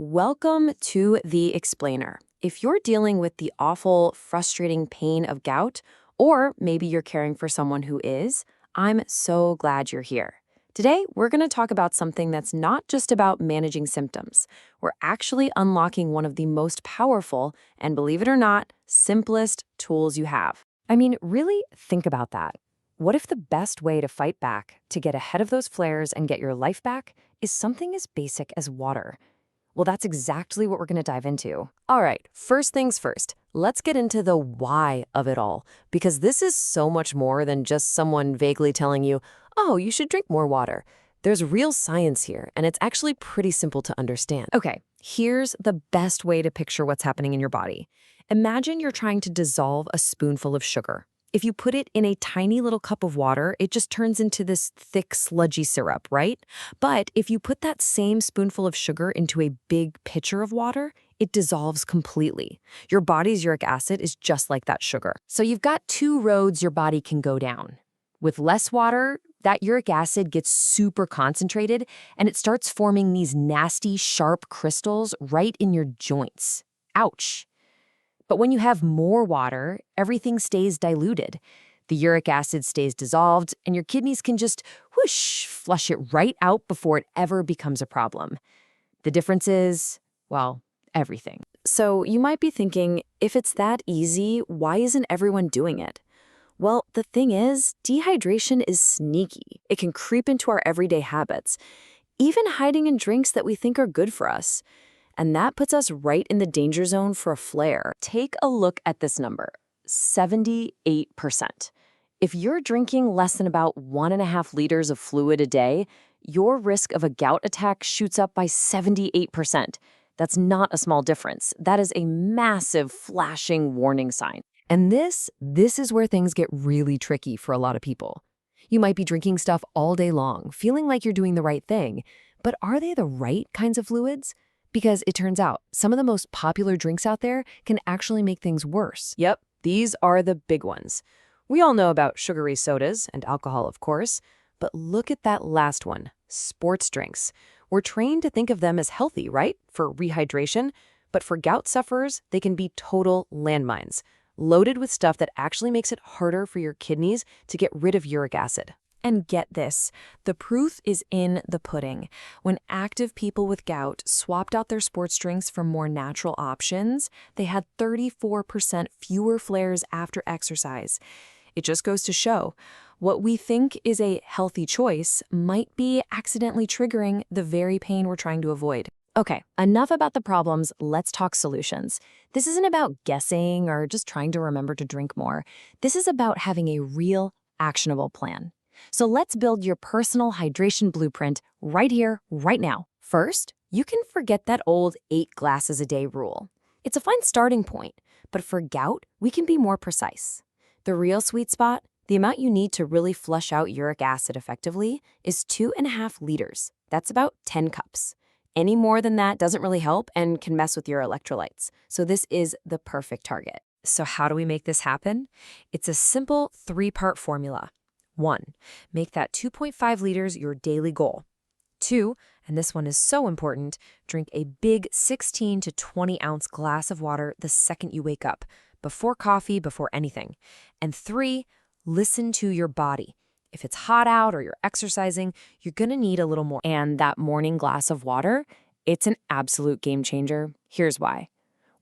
Welcome to The Explainer. If you're dealing with the awful, frustrating pain of gout, or maybe you're caring for someone who is, I'm so glad you're here. Today, we're going to talk about something that's not just about managing symptoms. We're actually unlocking one of the most powerful, and believe it or not, simplest tools you have. I mean, really think about that. What if the best way to fight back, to get ahead of those flares and get your life back, is something as basic as water? Well, that's exactly what we're going to dive into. All right, first things first, let's get into the why of it all, because this is so much more than just someone vaguely telling you, oh, you should drink more water. There's real science here, and it's actually pretty simple to understand. Okay, here's the best way to picture what's happening in your body. Imagine you're trying to dissolve a spoonful of sugar. If you put it in a tiny little cup of water, it just turns into this thick, sludgy syrup, right? But if you put that same spoonful of sugar into a big pitcher of water, it dissolves completely. Your body's uric acid is just like that sugar. So you've got two roads your body can go down. With less water, that uric acid gets super concentrated, and it starts forming these nasty, sharp crystals right in your joints. Ouch. But when you have more water, everything stays diluted. The uric acid stays dissolved, and your kidneys can just whoosh, flush it right out before it ever becomes a problem. The difference is, well, everything. So you might be thinking, if it's that easy, why isn't everyone doing it? Well, the thing is, dehydration is sneaky. It can creep into our everyday habits, even hiding in drinks that we think are good for us. And that puts us right in the danger zone for a flare. Take a look at this number, 78%. If you're drinking less than about 1.5 liters of fluid a day, your risk of a gout attack shoots up by 78%. That's not a small difference. That is a massive flashing warning sign. And this is where things get really tricky for a lot of people. You might be drinking stuff all day long, feeling like you're doing the right thing, but are they the right kinds of fluids? Because it turns out, some of the most popular drinks out there can actually make things worse. Yep, these are the big ones. We all know about sugary sodas and alcohol, of course, but look at that last one, sports drinks. We're trained to think of them as healthy, right? For rehydration, but for gout sufferers, they can be total landmines, loaded with stuff that actually makes it harder for your kidneys to get rid of uric acid. And get this, the proof is in the pudding. When active people with gout swapped out their sports drinks for more natural options, they had 34% fewer flares after exercise. It just goes to show, what we think is a healthy choice might be accidentally triggering the very pain we're trying to avoid. Okay, enough about the problems, let's talk solutions. This isn't about guessing or just trying to remember to drink more. This is about having a real, actionable plan. So let's build your personal hydration blueprint right here, right now. First, you can forget that old 8 glasses a day rule. It's a fine starting point, but for gout, we can be more precise. The real sweet spot, the amount you need to really flush out uric acid effectively, is 2.5 liters. That's about 10 cups. Any more than that doesn't really help and can mess with your electrolytes. So this is the perfect target. So how do we make this happen? It's a simple 3-part formula. 1, make that 2.5 liters your daily goal. 2, and this one is so important, drink a big 16 to 20 ounce glass of water the second you wake up, before coffee, before anything. And 3, listen to your body. If it's hot out or you're exercising, you're gonna need a little more. And that morning glass of water, it's an absolute game changer. Here's why.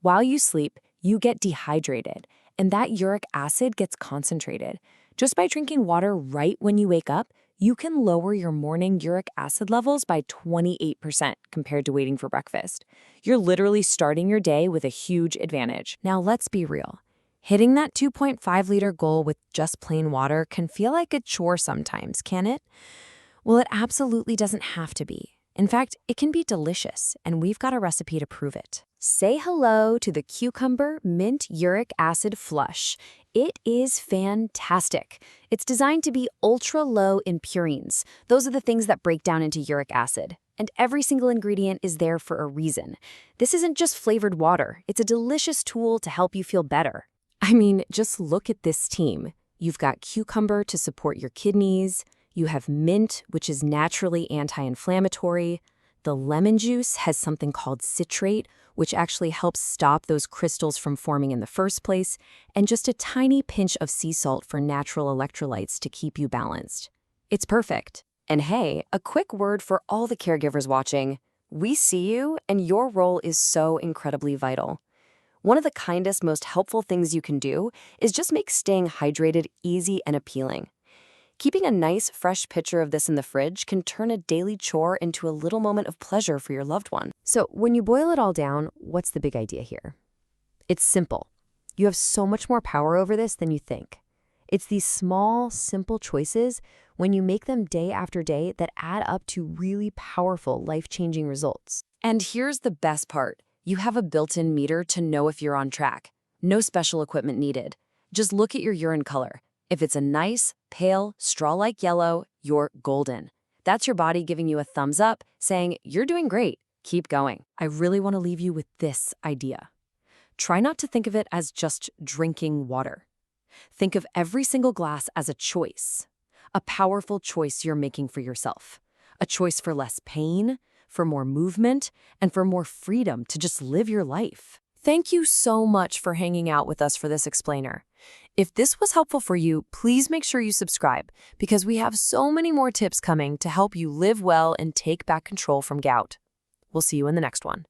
While you sleep, you get dehydrated, and that uric acid gets concentrated. Just by drinking water right when you wake up, you can lower your morning uric acid levels by 28% compared to waiting for breakfast. You're literally starting your day with a huge advantage. Now let's be real. Hitting that 2.5 liter goal with just plain water can feel like a chore sometimes, can it? Well, it absolutely doesn't have to be. In fact, it can be delicious, and we've got a recipe to prove it. Say hello to the Cucumber Mint Uric Acid Flush. It is fantastic. It's designed to be ultra-low in purines. Those are the things that break down into uric acid. And every single ingredient is there for a reason. This isn't just flavored water. It's a delicious tool to help you feel better. I mean, just look at this team. You've got cucumber to support your kidneys. You have mint, which is naturally anti-inflammatory. The the lemon juice has something called citrate, which actually helps stop those crystals from forming in the first place, and just a tiny pinch of sea salt for natural electrolytes to keep you balanced. It's perfect. And hey, a quick word for all the caregivers watching. We see you, and your role is so incredibly vital. One of the kindest, most helpful things you can do is just make staying hydrated easy and appealing. Keeping a nice, fresh pitcher of this in the fridge can turn a daily chore into a little moment of pleasure for your loved one. So when you boil it all down, what's the big idea here? It's simple. You have so much more power over this than you think. It's these small, simple choices, when you make them day after day, that add up to really powerful, life-changing results. And here's the best part. You have a built-in meter to know if you're on track. No special equipment needed. Just look at your urine color. If it's a nice, pale, straw-like yellow, you're golden. That's your body giving you a thumbs up, saying, you're doing great, keep going. I really want to leave you with this idea. Try not to think of it as just drinking water. Think of every single glass as a choice. A powerful choice you're making for yourself. A choice for less pain, for more movement, and for more freedom to just live your life. Thank you so much for hanging out with us for this explainer. If this was helpful for you, please make sure you subscribe, because we have so many more tips coming to help you live well and take back control from gout. We'll see you in the next one.